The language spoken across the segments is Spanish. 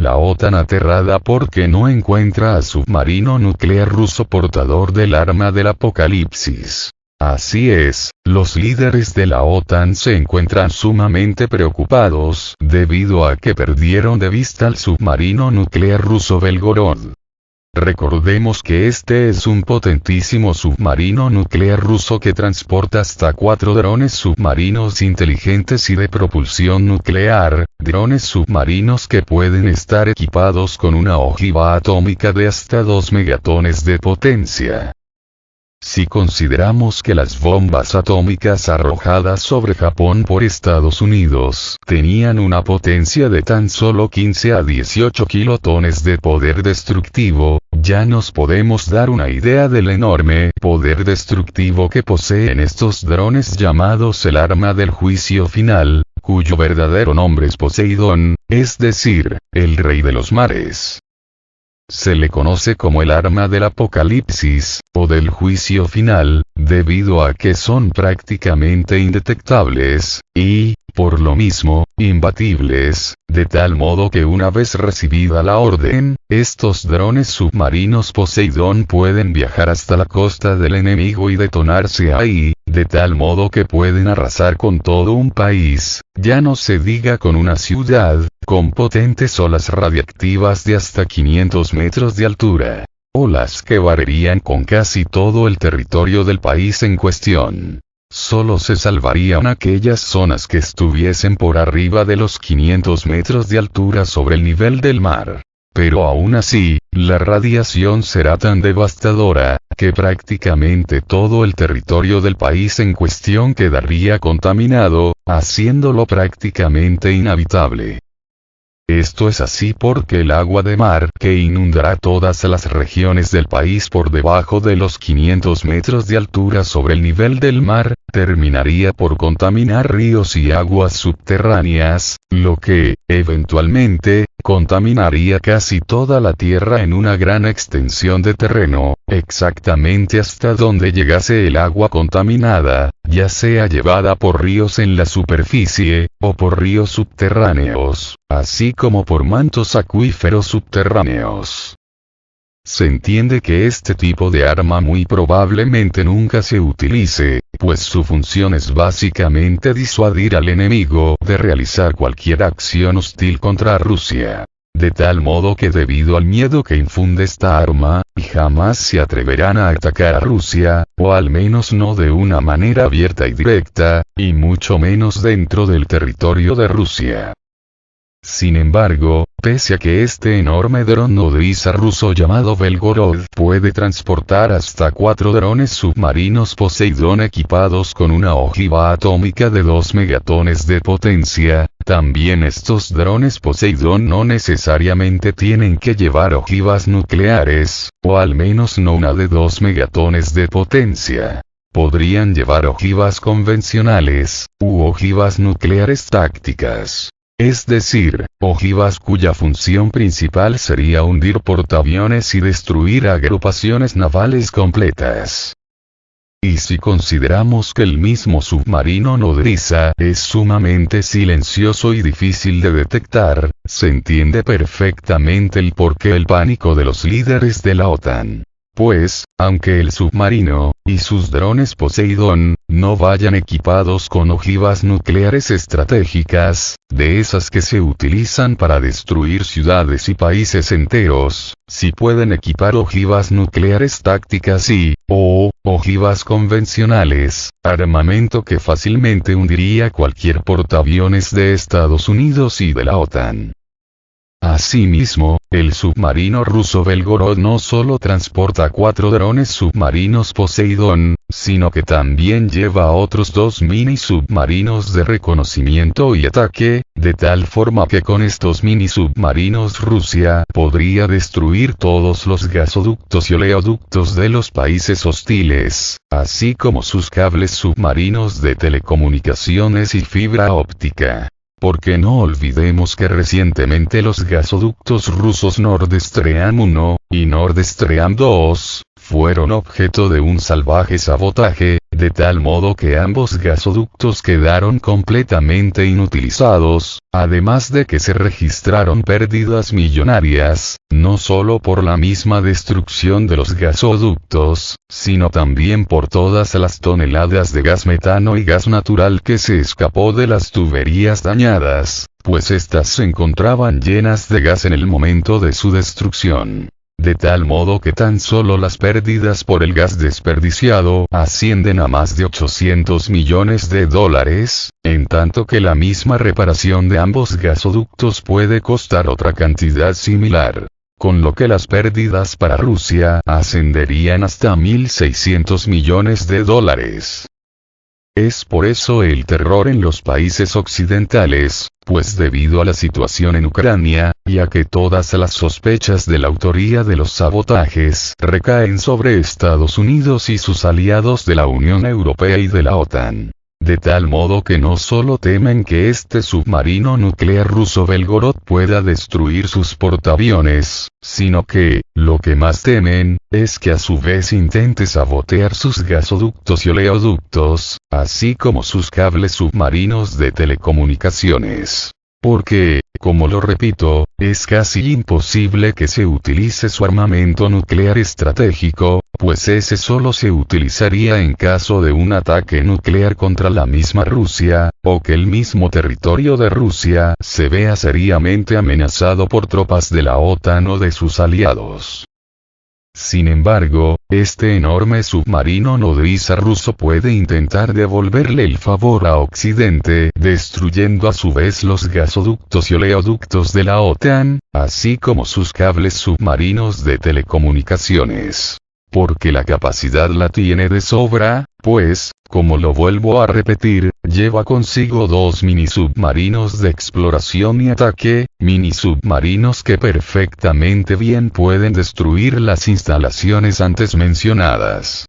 la OTAN aterrada porque no encuentra a submarino nuclear ruso portador del arma del apocalipsis. Así es, los líderes de la OTAN se encuentran sumamente preocupados debido a que perdieron de vista al submarino nuclear ruso Belgorod. Recordemos que este es un potentísimo submarino nuclear ruso que transporta hasta 4 drones submarinos inteligentes y de propulsión nuclear, drones submarinos que pueden estar equipados con una ojiva atómica de hasta 2 megatones de potencia. Si consideramos que las bombas atómicas arrojadas sobre Japón por Estados Unidos tenían una potencia de tan solo 15 a 18 kilotones de poder destructivo, ya nos podemos dar una idea del enorme poder destructivo que poseen estos drones llamados el arma del juicio final, cuyo verdadero nombre es Poseidón, es decir, el rey de los mares. Se le conoce como el arma del apocalipsis, o del juicio final, debido a que son prácticamente indetectables, y, por lo mismo, imbatibles, de tal modo que una vez recibida la orden, estos drones submarinos Poseidón pueden viajar hasta la costa del enemigo y detonarse ahí, de tal modo que pueden arrasar con todo un país, ya no se diga con una ciudad, con potentes olas radiactivas de hasta 500 metros de altura. Olas que barrerían con casi todo el territorio del país en cuestión. Solo se salvarían aquellas zonas que estuviesen por arriba de los 500 metros de altura sobre el nivel del mar. Pero aún así, la radiación será tan devastadora, que prácticamente todo el territorio del país en cuestión quedaría contaminado, haciéndolo prácticamente inhabitable. Esto es así porque el agua de mar que inundará todas las regiones del país por debajo de los 500 metros de altura sobre el nivel del mar, terminaría por contaminar ríos y aguas subterráneas, lo que, eventualmente, contaminaría casi toda la tierra en una gran extensión de terreno, exactamente hasta donde llegase el agua contaminada, ya sea llevada por ríos en la superficie, o por ríos subterráneos, así como por mantos acuíferos subterráneos. Se entiende que este tipo de arma muy probablemente nunca se utilice, pues su función es básicamente disuadir al enemigo de realizar cualquier acción hostil contra Rusia. De tal modo que debido al miedo que infunde esta arma, jamás se atreverán a atacar a Rusia, o al menos no de una manera abierta y directa, y mucho menos dentro del territorio de Rusia. Sin embargo, pese a que este enorme dron nodriza ruso llamado Belgorod puede transportar hasta 4 drones submarinos Poseidón equipados con una ojiva atómica de 2 megatones de potencia, también estos drones Poseidón no necesariamente tienen que llevar ojivas nucleares, o al menos no una de 2 megatones de potencia. Podrían llevar ojivas convencionales, u ojivas nucleares tácticas. Es decir, ojivas cuya función principal sería hundir portaaviones y destruir agrupaciones navales completas. Y si consideramos que el mismo submarino nodriza es sumamente silencioso y difícil de detectar, se entiende perfectamente el porqué el pánico de los líderes de la OTAN. Pues, aunque el submarino, y sus drones Poseidón, no vayan equipados con ojivas nucleares estratégicas, de esas que se utilizan para destruir ciudades y países enteros, sí pueden equipar ojivas nucleares tácticas o ojivas convencionales, armamento que fácilmente hundiría cualquier portaaviones de Estados Unidos y de la OTAN. Asimismo, el submarino ruso Belgorod no solo transporta 4 drones submarinos Poseidón, sino que también lleva otros 2 mini submarinos de reconocimiento y ataque, de tal forma que con estos mini submarinos Rusia podría destruir todos los gasoductos y oleoductos de los países hostiles, así como sus cables submarinos de telecomunicaciones y fibra óptica. Porque no olvidemos que recientemente los gasoductos rusos Nord Stream 1 y Nord Stream 2 fueron objeto de un salvaje sabotaje, de tal modo que ambos gasoductos quedaron completamente inutilizados, además de que se registraron pérdidas millonarias, no solo por la misma destrucción de los gasoductos, sino también por todas las toneladas de gas metano y gas natural que se escapó de las tuberías dañadas, pues éstas se encontraban llenas de gas en el momento de su destrucción. De tal modo que tan solo las pérdidas por el gas desperdiciado ascienden a más de 800 millones de dólares, en tanto que la misma reparación de ambos gasoductos puede costar otra cantidad similar. Con lo que las pérdidas para Rusia ascenderían hasta 1.600 millones de dólares. Es por eso el terror en los países occidentales, pues debido a la situación en Ucrania, y a que todas las sospechas de la autoría de los sabotajes recaen sobre Estados Unidos y sus aliados de la Unión Europea y de la OTAN. De tal modo que no solo temen que este submarino nuclear ruso Belgorod pueda destruir sus portaaviones, sino que, lo que más temen, es que a su vez intente sabotear sus gasoductos y oleoductos, así como sus cables submarinos de telecomunicaciones. Porque, como lo repito, es casi imposible que se utilice su armamento nuclear estratégico, pues ese solo se utilizaría en caso de un ataque nuclear contra la misma Rusia, o que el mismo territorio de Rusia se vea seriamente amenazado por tropas de la OTAN o de sus aliados. Sin embargo, este enorme submarino nodriza ruso puede intentar devolverle el favor a Occidente, destruyendo a su vez los gasoductos y oleoductos de la OTAN, así como sus cables submarinos de telecomunicaciones. Porque la capacidad la tiene de sobra, pues, como lo vuelvo a repetir, lleva consigo dos mini submarinos de exploración y ataque, mini submarinos que perfectamente bien pueden destruir las instalaciones antes mencionadas.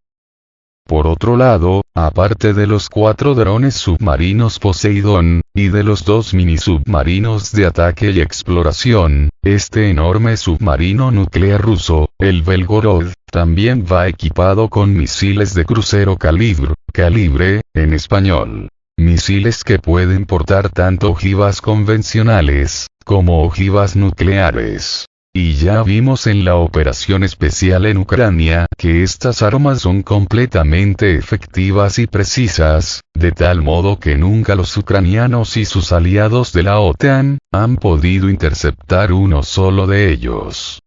Por otro lado, aparte de los 4 drones submarinos Poseidón, y de los 2 mini submarinos de ataque y exploración, este enorme submarino nuclear ruso, el Belgorod, también va equipado con misiles de crucero calibre, en español. Misiles que pueden portar tanto ojivas convencionales, como ojivas nucleares. Y ya vimos en la operación especial en Ucrania que estas armas son completamente efectivas y precisas, de tal modo que nunca los ucranianos y sus aliados de la OTAN han podido interceptar uno solo de ellos.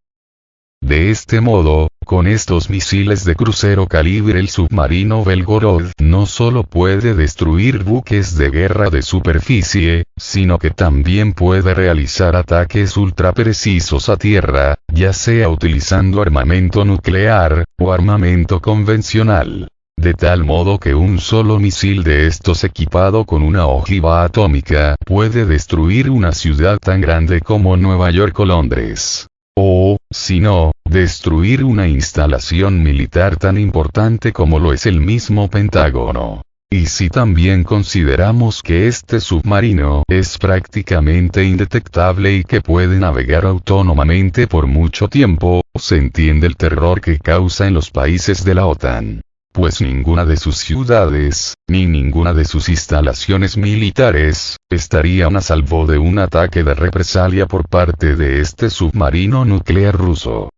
De este modo, con estos misiles de crucero calibre el submarino Belgorod no solo puede destruir buques de guerra de superficie, sino que también puede realizar ataques ultra precisos a tierra, ya sea utilizando armamento nuclear, o armamento convencional. De tal modo que un solo misil de estos equipado con una ojiva atómica puede destruir una ciudad tan grande como Nueva York o Londres. O, si no, destruir una instalación militar tan importante como lo es el mismo Pentágono. Y si también consideramos que este submarino es prácticamente indetectable y que puede navegar autónomamente por mucho tiempo, se entiende el terror que causa en los países de la OTAN. Pues ninguna de sus ciudades, ni ninguna de sus instalaciones militares, estarían a salvo de un ataque de represalia por parte de este submarino nuclear ruso.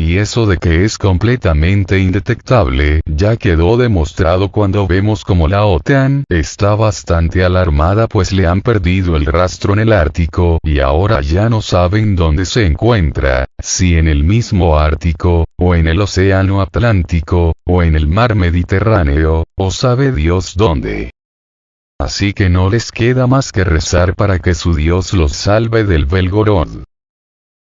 Y eso de que es completamente indetectable ya quedó demostrado cuando vemos como la OTAN está bastante alarmada pues le han perdido el rastro en el Ártico y ahora ya no saben dónde se encuentra, si en el mismo Ártico, o en el Océano Atlántico, o en el Mar Mediterráneo, o sabe Dios dónde. Así que no les queda más que rezar para que su Dios los salve del Belgorod.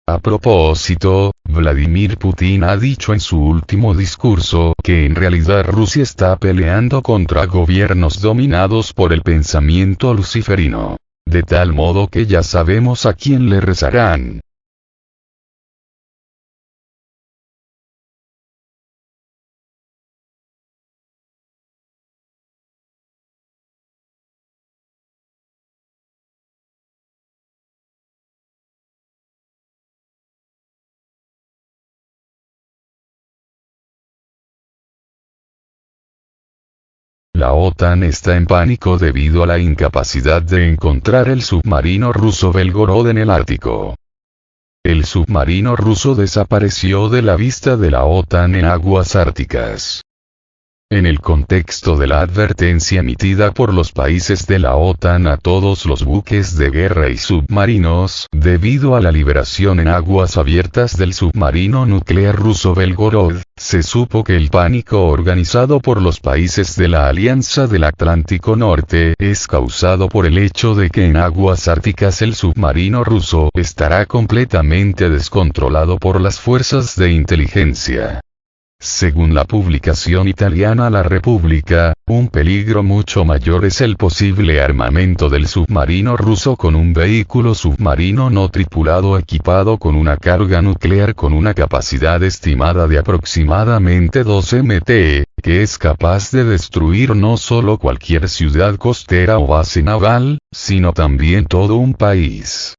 A propósito, Vladimir Putin ha dicho en su último discurso que en realidad Rusia está peleando contra gobiernos dominados por el pensamiento luciferino. De tal modo que ya sabemos a quién le rezarán. la OTAN está en pánico debido a la incapacidad de encontrar el submarino ruso Belgorod en el Ártico. El submarino ruso desapareció de la vista de la OTAN en aguas árticas. En el contexto de la advertencia emitida por los países de la OTAN a todos los buques de guerra y submarinos, debido a la liberación en aguas abiertas del submarino nuclear ruso Belgorod, se supo que el pánico organizado por los países de la Alianza del Atlántico Norte es causado por el hecho de que en aguas árticas el submarino ruso estará completamente descontrolado por las fuerzas de inteligencia. Según la publicación italiana La Repubblica, un peligro mucho mayor es el posible armamento del submarino ruso con un vehículo submarino no tripulado equipado con una carga nuclear con una capacidad estimada de aproximadamente 2 MT, que es capaz de destruir no solo cualquier ciudad costera o base naval, sino también todo un país.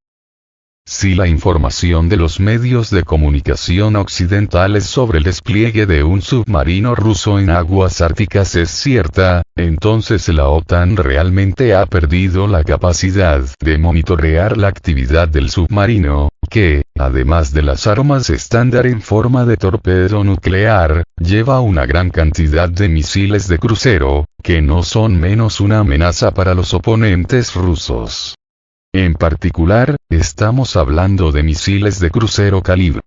Si la información de los medios de comunicación occidentales sobre el despliegue de un submarino ruso en aguas árticas es cierta, entonces la OTAN realmente ha perdido la capacidad de monitorear la actividad del submarino, que, además de las armas estándar en forma de torpedo nuclear, lleva una gran cantidad de misiles de crucero, que no son menos una amenaza para los oponentes rusos. En particular, estamos hablando de misiles de crucero calibre